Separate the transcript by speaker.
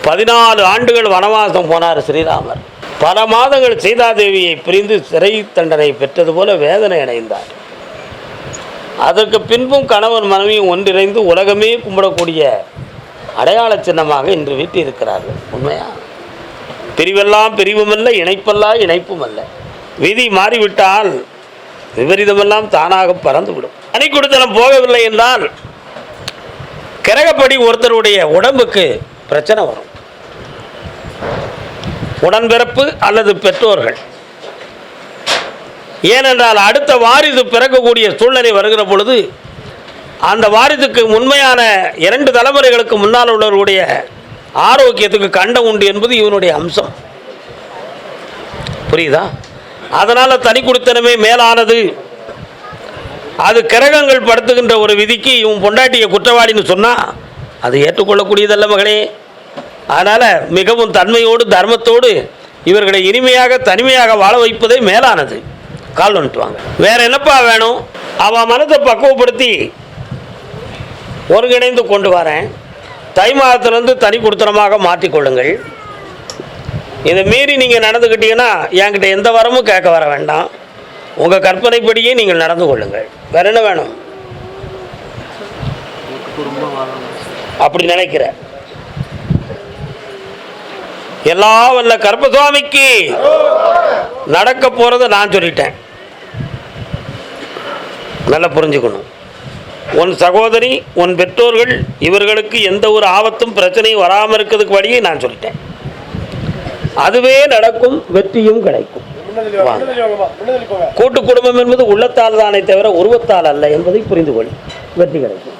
Speaker 1: 14 ஆண்டுகள் வனவாசம் போனார் ஸ்ரீராமர். பல மாதங்கள் சீதாதேவியை பிரிந்து சிறை தண்டனை பெற்றது போல வேதனை அடைந்தார். அதற்கு பின்பும் கணவன் மனைவியும் ஒன்றிணைந்து உலகமே கும்பிடக்கூடிய அடையாள சின்னமாக இன்று வீட்டில் இருக்கிறார்கள். உண்மையா? பிரிவெல்லாம் பிரிவுமல்ல, இணைப்பெல்லாம் இணைப்பும் அல்ல. விதி மாறிவிட்டால் விபரீதமெல்லாம் தானாக பறந்துவிடும். அணி கொடுத்தனம் போகவில்லை என்றால் கிரகப்படி ஒருத்தருடைய உடம்புக்கு பிரச்சனை வரும். உடன்பிறப்பு அல்லது பெற்றோர்கள். ஏனென்றால் அடுத்த வாரிசு பிறக்கக்கூடிய சூழ்நிலை வருகிற பொழுது அந்த வாரிசுக்கு உண்மையான 2 தலைமுறைகளுக்கு முன்னால் உள்ளவருடைய ஆரோக்கியத்துக்கு கண்டம் உண்டு என்பது இவனுடைய அம்சம். புரியுதா? அதனால் தனி குடித்தனமே மேலானது. அது கிரகங்கள் படுத்துகின்ற ஒரு விதிக்கு இவன் பொண்டாட்டிய குற்றவாளின்னு சொன்னால் அது ஏற்றுக்கொள்ளக்கூடியதல்ல மகளே. அதனால் மிகவும் தன்மையோடு தர்மத்தோடு இவர்களை இனிமையாக தனிமையாக வாழ வைப்பதே மேலானது. கால் வந்துட்டு வாங்க. வேற என்னப்பா வேணும்? அவன் மனத்தை பக்குவப்படுத்தி ஒருங்கிணைந்து கொண்டு வரேன். தை மாதத்திலிருந்து தனி குடித்தனமாக மாற்றிக்கொள்ளுங்கள். இதை மீறி நீங்கள் நடந்துக்கிட்டீங்கன்னா என்கிட்ட எந்த வரமும் கேட்க வர வேண்டாம். உங்கள் கற்பனைப்படியே நீங்கள் நடந்து கொள்ளுங்கள். வேற என்ன வேணும்? அப்படி நினைக்கிற எல்லா வல்ல கருப்பசுவாமிக்கு நடக்க போறதை நான் சொல்லிட்டேன். நல்லா புரிஞ்சுக்கணும். உன் சகோதரி, உன் பெற்றோர்கள் இவர்களுக்கு எந்த ஒரு ஆபத்தும் பிரச்சனையும் வராமல் இருக்கிறதுக்கு வழியை நான் சொல்லிட்டேன். அதுவே நடக்கும், வெற்றியும் கிடைக்கும். கூட்டு குடும்பம் என்பது உள்ளத்தால் தானே தவிர உருவத்தால் அல்ல என்பதை புரிந்து கொள். வெற்றி கிடைக்கும்.